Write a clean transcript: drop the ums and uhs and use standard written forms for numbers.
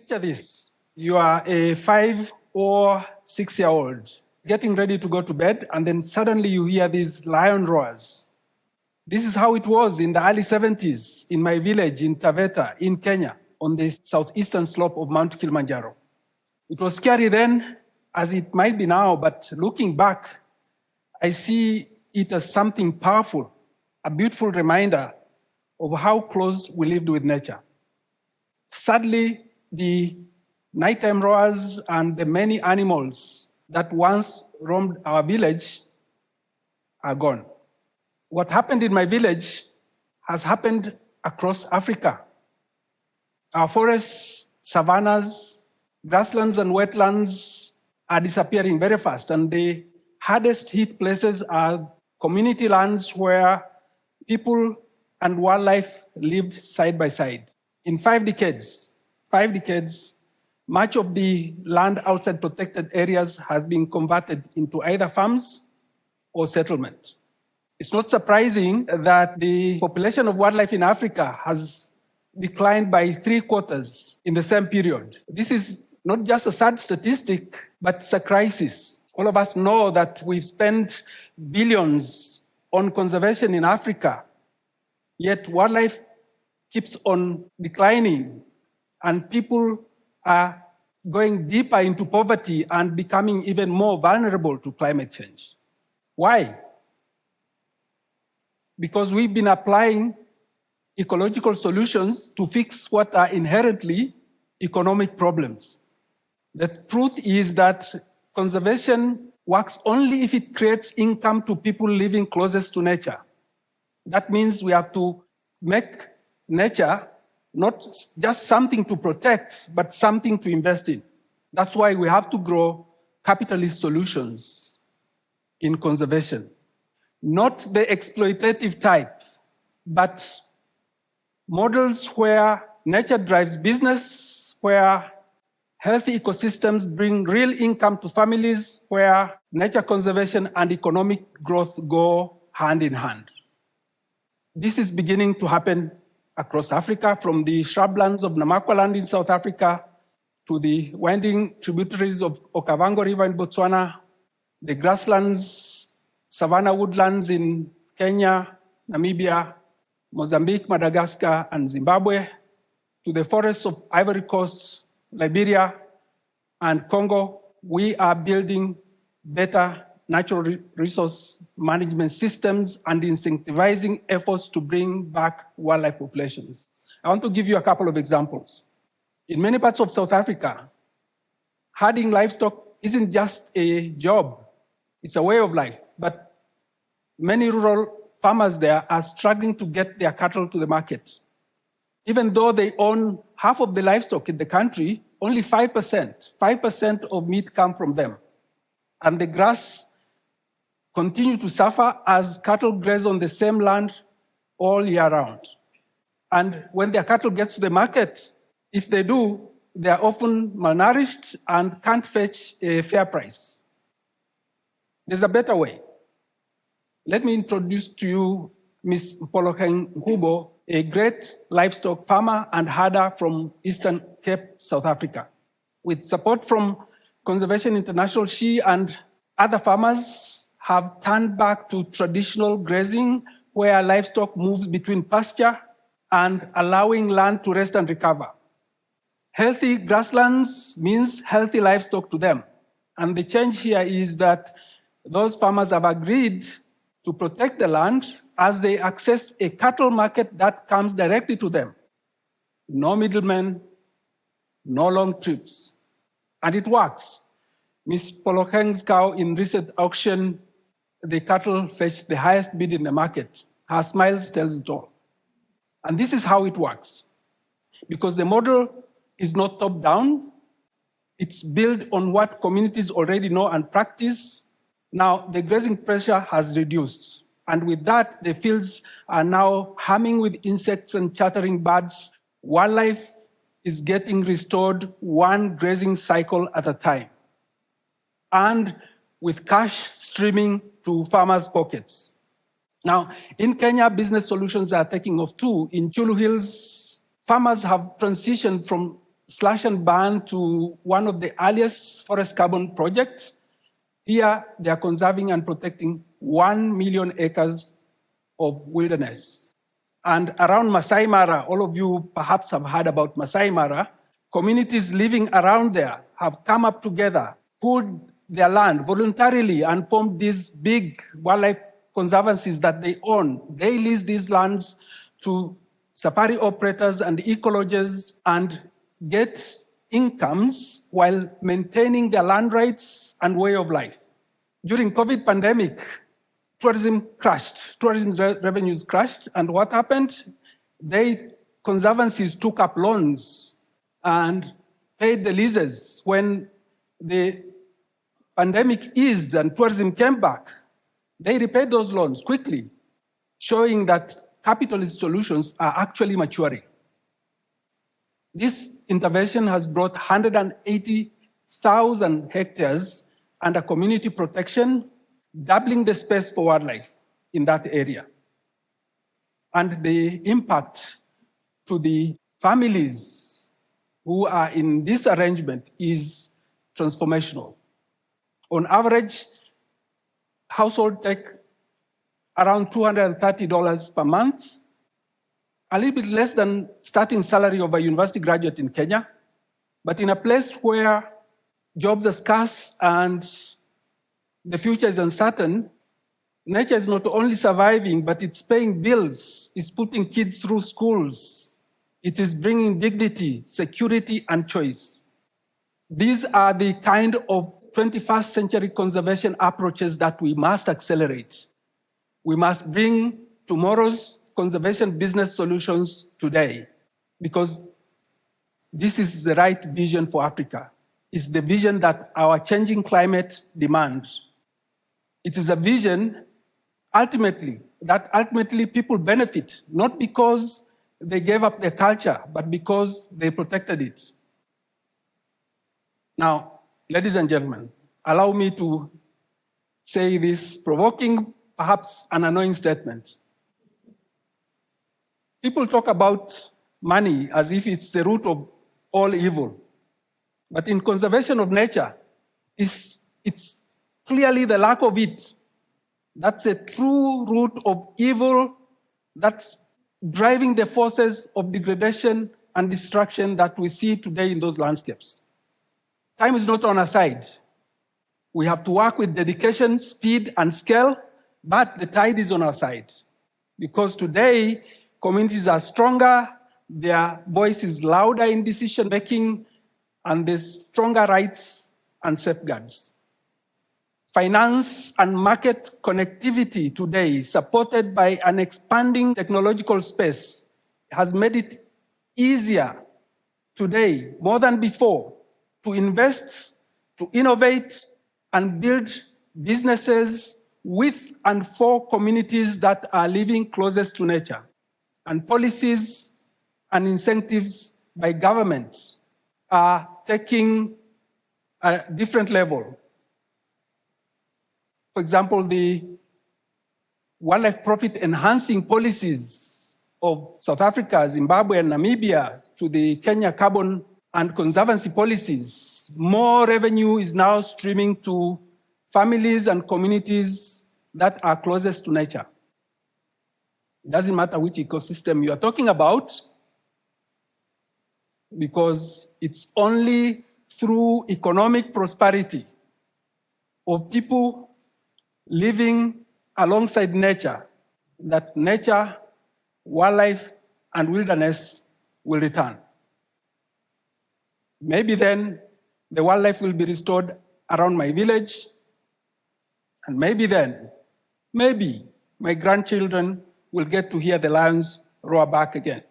Picture this. You are a 5 or 6-year-old getting ready to go to bed, and then suddenly you hear these lion roars. This is how it was in the early 70s in my village in Taveta in Kenya on the southeastern slope of Mount Kilimanjaro. It was scary then, as it might be now, but looking back, I see it as something powerful, a beautiful reminder of how close we lived with nature. Sadly, the nighttime roars and the many animals that once roamed our village are gone. What happened in my village has happened across Africa. Our forests, savannas, grasslands, and wetlands are disappearing very fast, and the hardest hit places are community lands where people and wildlife lived side by side. In 5 decades, much of the land outside protected areas has been converted into either farms or settlement. It's not surprising that the population of wildlife in Africa has declined by 3/4 in the same period. This is not just a sad statistic, but it's a crisis. All of us know that we've spent billions on conservation in Africa, yet wildlife keeps on declining, and people are going deeper into poverty and becoming even more vulnerable to climate change. Why? Because we've been applying ecological solutions to fix what are inherently economic problems. The truth is that conservation works only if it creates income to people living closest to nature. That means we have to make nature not just something to protect, but something to invest in. That's why we have to grow capitalist solutions in conservation. Not the exploitative type, but models where nature drives business, where healthy ecosystems bring real income to families, where nature conservation and economic growth go hand in hand. This is beginning to happen across Africa, from the shrublands of Namaqualand in South Africa to the winding tributaries of Okavango River in Botswana, the grasslands, savanna woodlands in Kenya, Namibia, Mozambique, Madagascar, and Zimbabwe, to the forests of Ivory Coast, Liberia, and Congo. We are building better natural resource management systems and incentivizing efforts to bring back wildlife populations. I want to give you a couple of examples. In many parts of South Africa, herding livestock isn't just a job, it's a way of life. But many rural farmers there are struggling to get their cattle to the market. Even though they own half of the livestock in the country, only 5% of meat come from them. And the grass continue to suffer as cattle graze on the same land all year round. And when their cattle gets to the market, if they do, they are often malnourished and can't fetch a fair price. There's a better way. Let me introduce to you Ms. Mpolokeng Nkubo, a great livestock farmer and herder from Eastern Cape, South Africa. With support from Conservation International, she and other farmers have turned back to traditional grazing, where livestock moves between pasture and allowing land to rest and recover. Healthy grasslands means healthy livestock to them. And the change here is that those farmers have agreed to protect the land as they access a cattle market that comes directly to them. No middlemen, no long trips. And it works. Ms. Polokeng's cow in recent auction, the cattle fetched the highest bid in the market. Her smile tells it all. And this is how it works. Because the model is not top-down, it's built on what communities already know and practice. Now, the grazing pressure has reduced. And with that, the fields are now humming with insects and chattering birds. Wildlife is getting restored one grazing cycle at a time. And with cash streaming to farmers' pockets. Now, in Kenya, business solutions are taking off too. In Chulu Hills, farmers have transitioned from slash and burn to one of the earliest forest carbon projects. Here, they are conserving and protecting 1 million acres of wilderness. And around Masai Mara, all of you perhaps have heard about Masai Mara, communities living around there have come up together, pulled their land voluntarily and formed these big wildlife conservancies that they own. They lease these lands to safari operators and ecologists and get incomes while maintaining their land rights and way of life. During COVID pandemic, tourism crashed, tourism revenues crashed, and what happened? Conservancies took up loans and paid the leases. When the pandemic eased and tourism came back, they repaid those loans quickly, showing that capitalist solutions are actually maturing. This intervention has brought 180,000 hectares under community protection, doubling the space for wildlife in that area. And the impact to the families who are in this arrangement is transformational. On average, households take around $230 per month, a little bit less than starting salary of a university graduate in Kenya, but in a place where jobs are scarce and the future is uncertain, nature is not only surviving, but it's paying bills, it's putting kids through schools, it is bringing dignity, security, and choice. These are the kind of 21st century conservation approaches that we must accelerate. We must bring tomorrow's conservation business solutions today, because this is the right vision for Africa. It's the vision that our changing climate demands. It is a vision that ultimately people benefit, not because they gave up their culture, but because they protected it. Now, ladies and gentlemen, allow me to say this provoking, perhaps an annoying statement. People talk about money as if it's the root of all evil. But in conservation of nature, it's clearly the lack of it. That's a true root of evil that's driving the forces of degradation and destruction that we see today in those landscapes. Time is not on our side. We have to work with dedication, speed, and scale, but the tide is on our side. Because today, communities are stronger, their voice is louder in decision-making, and there's stronger rights and safeguards. Finance and market connectivity today, supported by an expanding technological space, has made it easier today, more than before, to invest, to innovate, and build businesses with and for communities that are living closest to nature. And policies and incentives by government are taking a different level. For example, the wildlife profit enhancing policies of South Africa, Zimbabwe, and Namibia to the Kenya carbon and conservancy policies, more revenue is now streaming to families and communities that are closest to nature. It doesn't matter which ecosystem you are talking about, because it's only through economic prosperity of people living alongside nature that nature, wildlife, and wilderness will return. Maybe then the wildlife will be restored around my village, and maybe then, maybe my grandchildren will get to hear the lions roar back again.